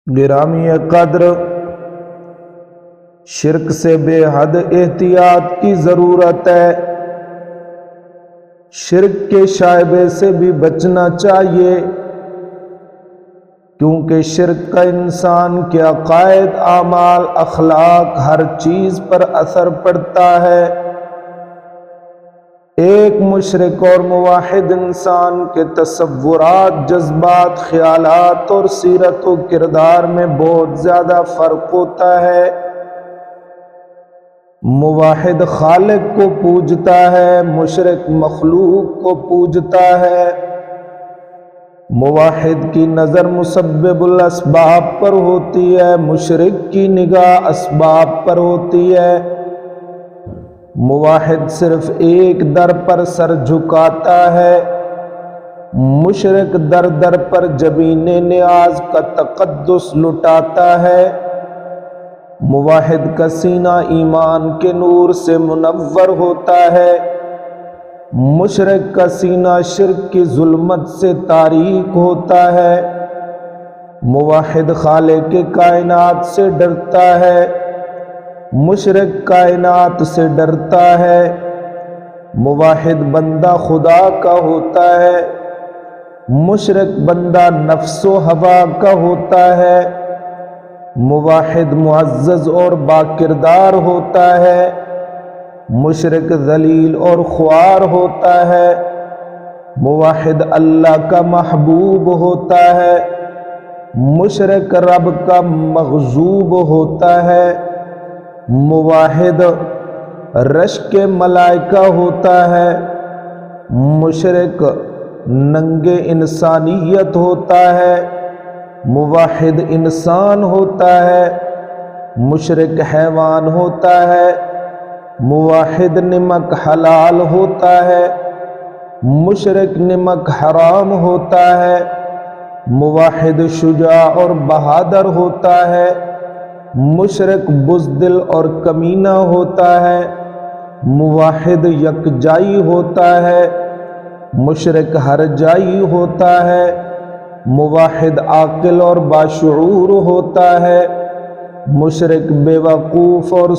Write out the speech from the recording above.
گرامی قدر، شرک سے بے حد احتیاط کی ضرورت ہے۔ شرک کے شائبے سے بھی بچنا چاہیے، کیونکہ شرک کا انسان کے عقائد، اعمال، اخلاق، ہر چیز پر اثر پڑتا ہے۔ ایک مشرک اور موحد انسان کے تصورات، جذبات، خیالات اور سیرت و کردار میں بہت زیادہ فرق ہوتا ہے۔ موحد خالق کو پوجتا ہے، مشرک مخلوق کو پوجتا ہے۔ موحد کی نظر مسبب الاسباب پر ہوتی ہے، مشرک کی نگاہ اسباب پر ہوتی ہے۔ موحد صرف ایک در پر سر جھکاتا ہے، مشرک در در پر جبین نیاز کا تقدس لٹاتا ہے۔ موحد کا سینہ ایمان کے نور سے منور ہوتا ہے، مشرک کا سینہ شرک کی ظلمت سے تاریک ہوتا ہے۔ موحد خالق کائنات سے ڈرتا ہے، مشرک کائنات سے ڈرتا ہے۔ موحد بندہ خدا کا ہوتا ہے، مشرک بندہ نفس و ہوا کا ہوتا ہے۔ موحد معزز اور باکردار ہوتا ہے، مشرک ذلیل اور خوار ہوتا ہے۔ موحد اللہ کا محبوب ہوتا ہے، مشرک رب کا مغضوب ہوتا ہے۔ موحد رشک ملائکہ ہوتا ہے، مشرک ننگ انسانیت ہوتا ہے۔ موحد انسان ہوتا ہے، مشرک حیوان ہوتا ہے۔ موحد نمک حلال ہوتا ہے، مشرک نمک حرام ہوتا ہے۔ موحد شجاع اور بہادر ہوتا ہے، مشرک بزدل اور کمینہ ہوتا ہے۔ موحد یکجائی ہوتا ہے، مشرک ہر جائی ہوتا ہے۔ موحد عاقل اور باشعور ہوتا ہے، مشرک بے وقوف اور